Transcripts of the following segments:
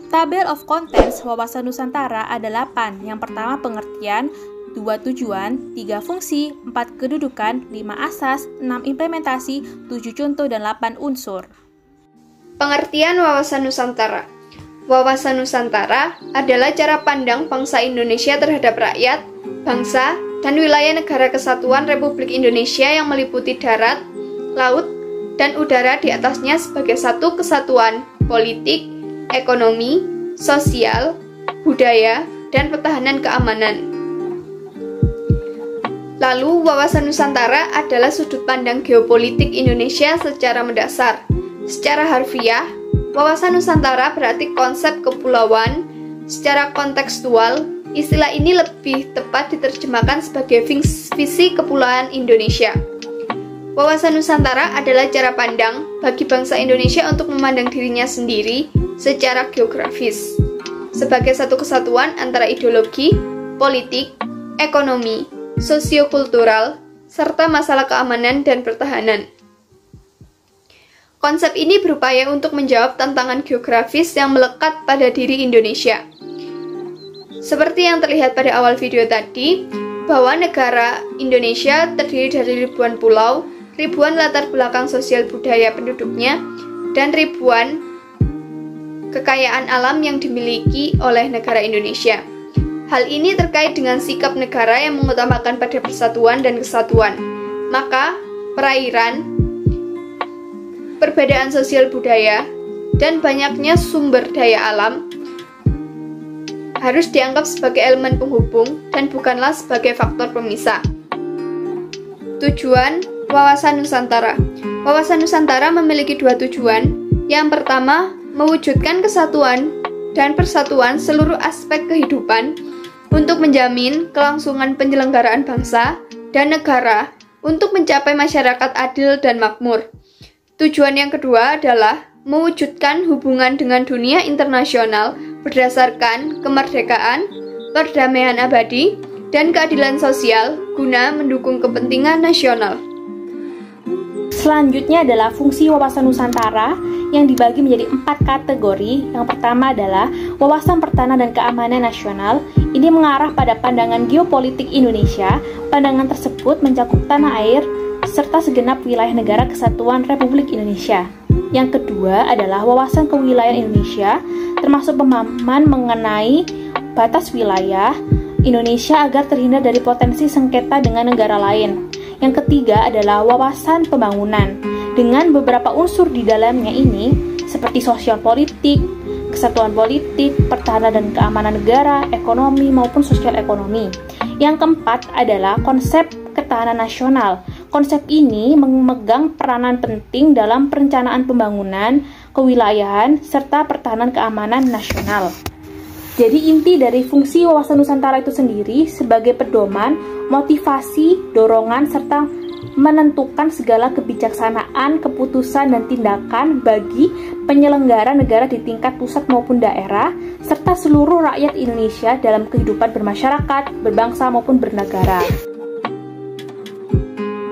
Table of Contents wawasan Nusantara ada 8. Yang pertama pengertian, 2 tujuan, 3 fungsi, 4 kedudukan, 5 asas, 6 implementasi, 7 contoh, dan 8 unsur. Pengertian wawasan Nusantara. Wawasan Nusantara adalah cara pandang bangsa Indonesia terhadap rakyat, bangsa, dan wilayah negara kesatuan Republik Indonesia yang meliputi darat, laut, dan udara di atasnya sebagai satu kesatuan politik, ekonomi, sosial, budaya, dan pertahanan keamanan. Lalu, wawasan Nusantara adalah sudut pandang geopolitik Indonesia secara mendasar. Secara harfiah, wawasan Nusantara berarti konsep kepulauan. Secara kontekstual, istilah ini lebih tepat diterjemahkan sebagai visi kepulauan Indonesia. Wawasan Nusantara adalah cara pandang bagi bangsa Indonesia untuk memandang dirinya sendiri secara geografis, sebagai satu kesatuan antara ideologi, politik, ekonomi, sosiokultural, serta masalah keamanan dan pertahanan. Konsep ini berupaya untuk menjawab tantangan geografis yang melekat pada diri Indonesia. Seperti yang terlihat pada awal video tadi, bahwa negara Indonesia terdiri dari ribuan pulau, ribuan latar belakang sosial budaya penduduknya, dan ribuan kekayaan alam yang dimiliki oleh negara Indonesia. Hal ini terkait dengan sikap negara yang mengutamakan pada persatuan dan kesatuan. Maka, perairan, perbedaan sosial budaya, dan banyaknya sumber daya alam harus dianggap sebagai elemen penghubung dan bukanlah sebagai faktor pemisah. Tujuan wawasan Nusantara. Wawasan Nusantara memiliki 2 tujuan. Yang pertama, mewujudkan kesatuan dan persatuan seluruh aspek kehidupan untuk menjamin kelangsungan penyelenggaraan bangsa dan negara untuk mencapai masyarakat adil dan makmur. Tujuan yang kedua adalah mewujudkan hubungan dengan dunia internasional berdasarkan kemerdekaan, perdamaian abadi, dan keadilan sosial guna mendukung kepentingan nasional. Selanjutnya adalah fungsi wawasan Nusantara yang dibagi menjadi 4 kategori. Yang pertama adalah wawasan pertahanan dan keamanan nasional. Ini mengarah pada pandangan geopolitik Indonesia. Pandangan tersebut mencakup tanah air serta segenap wilayah negara kesatuan Republik Indonesia. Yang kedua adalah wawasan kewilayahan Indonesia, termasuk pemahaman mengenai batas wilayah Indonesia agar terhindar dari potensi sengketa dengan negara lain. Yang ketiga adalah wawasan pembangunan, dengan beberapa unsur di dalamnya ini, seperti sosial politik, kesatuan politik, pertahanan dan keamanan negara, ekonomi maupun sosial ekonomi. Yang keempat adalah konsep ketahanan nasional. Konsep ini memegang peranan penting dalam perencanaan pembangunan, kewilayahan, serta pertahanan keamanan nasional. Jadi inti dari fungsi wawasan Nusantara itu sendiri sebagai pedoman, motivasi, dorongan, serta menentukan segala kebijaksanaan, keputusan, dan tindakan bagi penyelenggara negara di tingkat pusat maupun daerah, serta seluruh rakyat Indonesia dalam kehidupan bermasyarakat, berbangsa, maupun bernegara.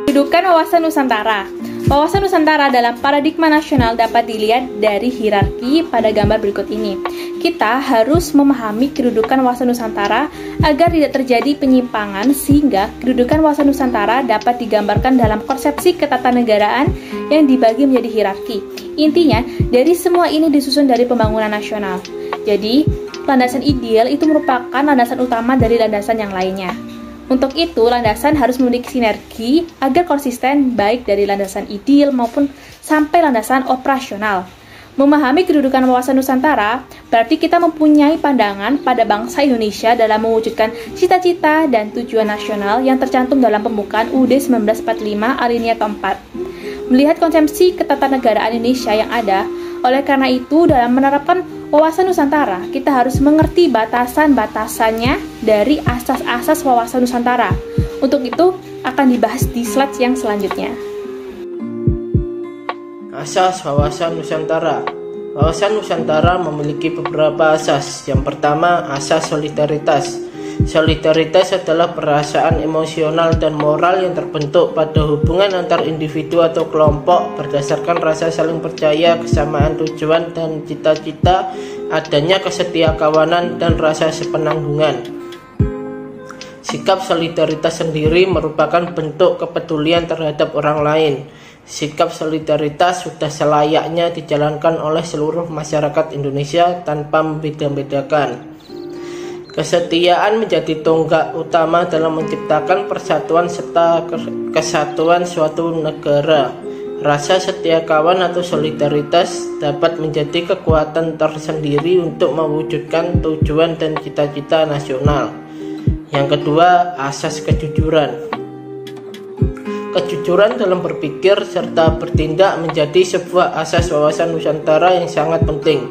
Kedudukan wawasan Nusantara. Wawasan Nusantara dalam paradigma nasional dapat dilihat dari hierarki pada gambar berikut ini. Kita harus memahami kedudukan wawasan Nusantara agar tidak terjadi penyimpangan, sehingga kedudukan wawasan Nusantara dapat digambarkan dalam konsepsi ketatanegaraan yang dibagi menjadi hierarki. Intinya, dari semua ini disusun dari pembangunan nasional. Jadi, landasan ideal itu merupakan landasan utama dari landasan yang lainnya. Untuk itu, landasan harus memiliki sinergi agar konsisten baik dari landasan ideal maupun sampai landasan operasional. Memahami kedudukan wawasan Nusantara berarti kita mempunyai pandangan pada bangsa Indonesia dalam mewujudkan cita-cita dan tujuan nasional yang tercantum dalam pembukaan UUD 1945 alinea keempat. Melihat konsepsi ketatanegaraan Indonesia yang ada, oleh karena itu dalam menerapkan wawasan Nusantara, kita harus mengerti batasan-batasannya dari asas-asas wawasan Nusantara. Untuk itu akan dibahas di slide yang selanjutnya. Asas wawasan Nusantara. Wawasan Nusantara memiliki beberapa asas. Yang pertama, asas solidaritas. Solidaritas adalah perasaan emosional dan moral yang terbentuk pada hubungan antar individu atau kelompok berdasarkan rasa saling percaya, kesamaan tujuan dan cita-cita adanya kesetiakawanan dan rasa sepenanggungan. Sikap solidaritas sendiri merupakan bentuk kepedulian terhadap orang lain. Sikap solidaritas sudah selayaknya dijalankan oleh seluruh masyarakat Indonesia tanpa membeda-bedakan. Kesetiaan menjadi tonggak utama dalam menciptakan persatuan serta kesatuan suatu negara. Rasa setia kawan atau solidaritas dapat menjadi kekuatan tersendiri untuk mewujudkan tujuan dan cita-cita nasional. Yang kedua, asas kejujuran. Kejujuran dalam berpikir serta bertindak menjadi sebuah asas wawasan Nusantara yang sangat penting.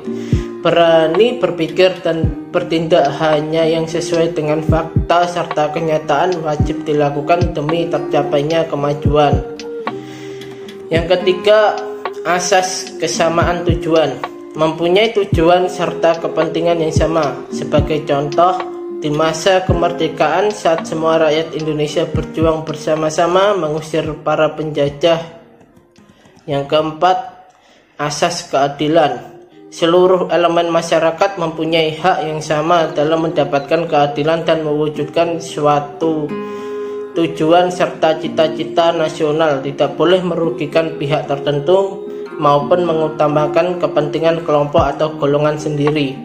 Berani berpikir dan bertindak hanya yang sesuai dengan fakta serta kenyataan wajib dilakukan demi tercapainya kemajuan. Yang ketiga, asas kesamaan tujuan. Mempunyai tujuan serta kepentingan yang sama. Sebagai contoh, di masa kemerdekaan saat semua rakyat Indonesia berjuang bersama-sama mengusir para penjajah. Yang keempat, asas keadilan. Seluruh elemen masyarakat mempunyai hak yang sama dalam mendapatkan keadilan dan mewujudkan suatu tujuan serta cita-cita nasional, tidak boleh merugikan pihak tertentu maupun mengutamakan kepentingan kelompok atau golongan sendiri.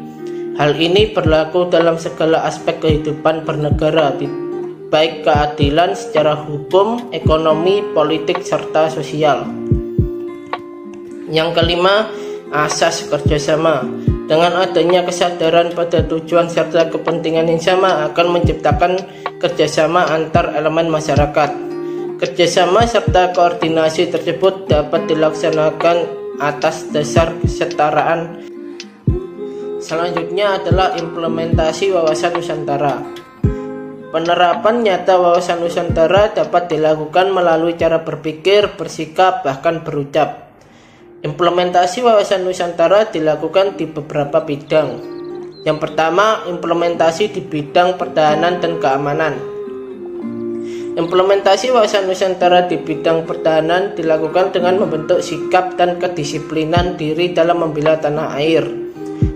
Hal ini berlaku dalam segala aspek kehidupan bernegara, baik keadilan secara hukum, ekonomi, politik, serta sosial. Yang kelima, asas kerjasama. Dengan adanya kesadaran pada tujuan serta kepentingan yang sama akan menciptakan kerjasama antar elemen masyarakat. Kerjasama serta koordinasi tersebut dapat dilaksanakan atas dasar kesetaraan. Selanjutnya adalah implementasi wawasan Nusantara. Penerapan nyata wawasan Nusantara dapat dilakukan melalui cara berpikir, bersikap, bahkan berucap. Implementasi wawasan Nusantara dilakukan di beberapa bidang. Yang pertama, implementasi di bidang pertahanan dan keamanan. Implementasi wawasan Nusantara di bidang pertahanan dilakukan dengan membentuk sikap dan kedisiplinan diri dalam membela tanah air,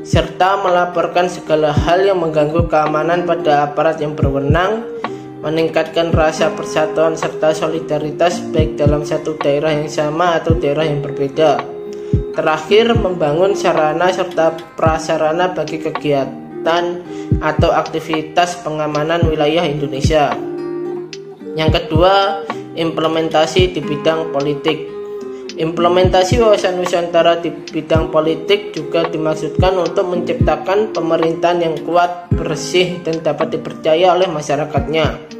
serta melaporkan segala hal yang mengganggu keamanan pada aparat yang berwenang, meningkatkan rasa persatuan serta solidaritas baik dalam satu daerah yang sama atau daerah yang berbeda. Terakhir, membangun sarana serta prasarana bagi kegiatan atau aktivitas pengamanan wilayah Indonesia. Yang kedua, implementasi di bidang politik. Implementasi wawasan Nusantara di bidang politik juga dimaksudkan untuk menciptakan pemerintahan yang kuat, bersih, dan dapat dipercaya oleh masyarakatnya.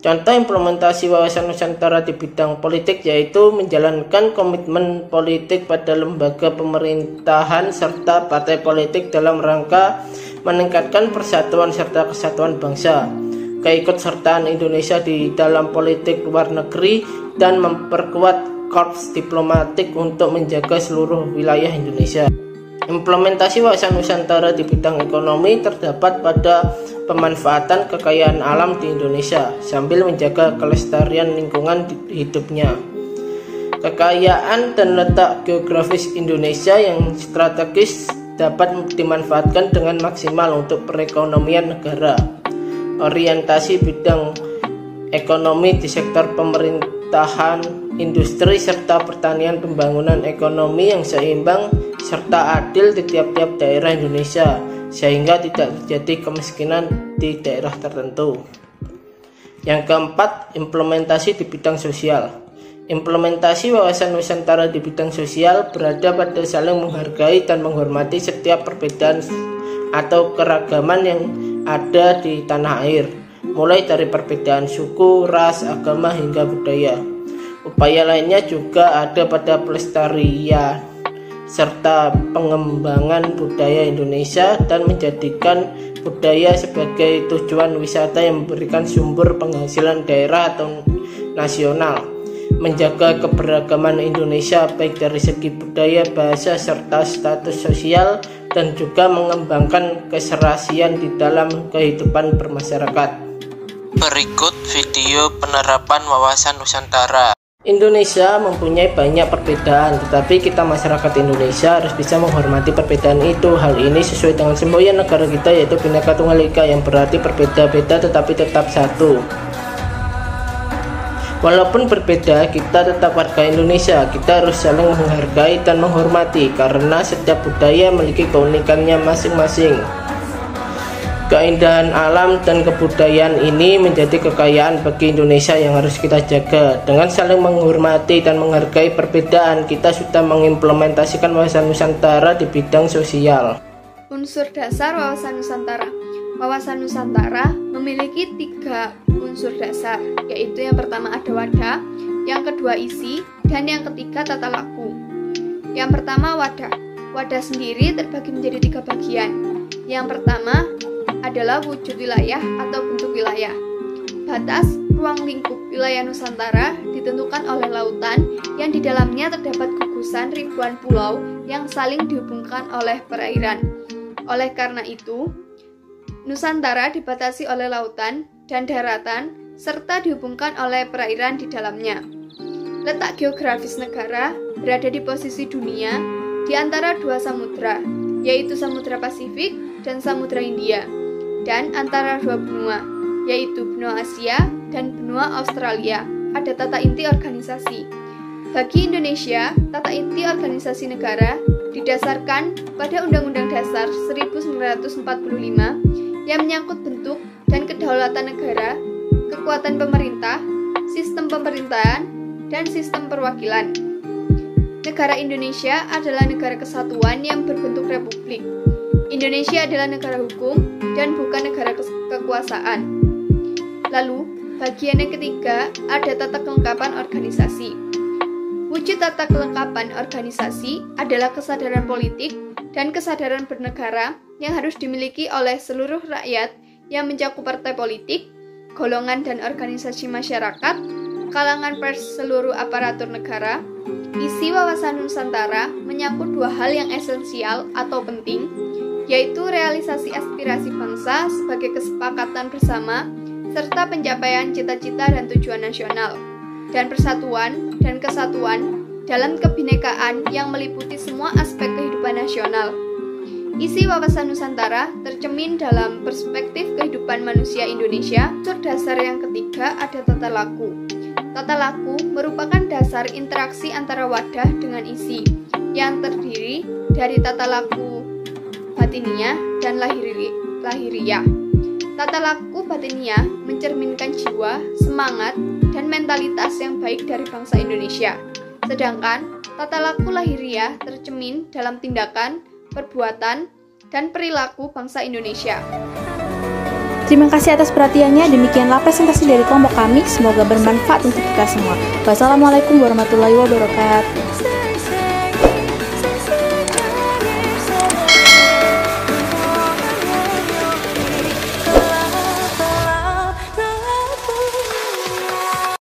Contoh implementasi wawasan Nusantara di bidang politik yaitu menjalankan komitmen politik pada lembaga pemerintahan serta partai politik dalam rangka meningkatkan persatuan serta kesatuan bangsa, keikutsertaan Indonesia di dalam politik luar negeri, dan memperkuat korps diplomatik untuk menjaga seluruh wilayah Indonesia. Implementasi wawasan Nusantara di bidang ekonomi terdapat pada pemanfaatan kekayaan alam di Indonesia sambil menjaga kelestarian lingkungan hidupnya. Kekayaan dan letak geografis Indonesia yang strategis dapat dimanfaatkan dengan maksimal untuk perekonomian negara. Orientasi bidang ekonomi di sektor pemerintahan, industri, serta pertanian, pembangunan ekonomi yang seimbang serta adil di tiap-tiap daerah Indonesia, sehingga tidak terjadi kemiskinan di daerah tertentu. Yang keempat, implementasi di bidang sosial. Implementasi wawasan Nusantara di bidang sosial berada pada saling menghargai dan menghormati setiap perbedaan atau keragaman yang ada di tanah air, mulai dari perbedaan suku, ras, agama, hingga budaya. Upaya lainnya juga ada pada pelestarian serta pengembangan budaya Indonesia dan menjadikan budaya sebagai tujuan wisata yang memberikan sumber penghasilan daerah atau nasional, menjaga keberagaman Indonesia baik dari segi budaya, bahasa, serta status sosial, dan juga mengembangkan keserasian di dalam kehidupan bermasyarakat. Berikut video penerapan wawasan Nusantara. Indonesia mempunyai banyak perbedaan, tetapi kita masyarakat Indonesia harus bisa menghormati perbedaan itu. Hal ini sesuai dengan semboyan negara kita, yaitu Bhinneka Tunggal Ika, yang berarti berbeda-beda tetapi tetap satu. Walaupun berbeda, kita tetap warga Indonesia. Kita harus saling menghargai dan menghormati, karena setiap budaya memiliki keunikannya masing-masing. Keindahan alam dan kebudayaan ini menjadi kekayaan bagi Indonesia yang harus kita jaga. Dengan saling menghormati dan menghargai perbedaan, kita sudah mengimplementasikan wawasan Nusantara di bidang sosial. Unsur dasar wawasan Nusantara. Wawasan Nusantara memiliki 3 unsur dasar, yaitu yang pertama ada wadah, yang kedua isi, dan yang ketiga tata laku. Yang pertama wadah. Wadah sendiri terbagi menjadi 3 bagian. Yang pertama adalah wujud wilayah atau bentuk wilayah. Batas ruang lingkup wilayah Nusantara ditentukan oleh lautan yang di dalamnya terdapat gugusan ribuan pulau yang saling dihubungkan oleh perairan. Oleh karena itu, Nusantara dibatasi oleh lautan dan daratan serta dihubungkan oleh perairan di dalamnya. Letak geografis negara berada di posisi dunia di antara 2 samudra, yaitu Samudra Pasifik dan Samudra Hindia, dan antara 2 benua, yaitu benua Asia dan benua Australia. Ada tata inti organisasi. Bagi Indonesia, tata inti organisasi negara didasarkan pada Undang-Undang Dasar 1945 yang menyangkut bentuk dan kedaulatan negara, kekuatan pemerintah, sistem pemerintahan, dan sistem perwakilan. Negara Indonesia adalah negara kesatuan yang berbentuk republik. Indonesia adalah negara hukum dan bukan negara kekuasaan. Lalu, bagian yang ketiga ada tata kelengkapan organisasi. Wujud tata kelengkapan organisasi adalah kesadaran politik dan kesadaran bernegara yang harus dimiliki oleh seluruh rakyat yang mencakup partai politik, golongan dan organisasi masyarakat, kalangan pers seluruh aparatur negara. Isi wawasan Nusantara menyangkut 2 hal yang esensial atau penting, yaitu realisasi aspirasi bangsa sebagai kesepakatan bersama, serta pencapaian cita-cita dan tujuan nasional, dan persatuan dan kesatuan dalam kebinekaan yang meliputi semua aspek kehidupan nasional. Isi wawasan Nusantara tercermin dalam perspektif kehidupan manusia Indonesia. Unsur dasar yang ketiga ada tata laku. Tata laku merupakan dasar interaksi antara wadah dengan isi, yang terdiri dari tata laku batiniah dan lahiriah. Tata laku batiniah mencerminkan jiwa, semangat, dan mentalitas yang baik dari bangsa Indonesia. Sedangkan tata laku lahiriah tercermin dalam tindakan, perbuatan, dan perilaku bangsa Indonesia. Terima kasih atas perhatiannya. Demikianlah presentasi dari kelompok kami. Semoga bermanfaat untuk kita semua. Wassalamualaikum warahmatullahi wabarakatuh.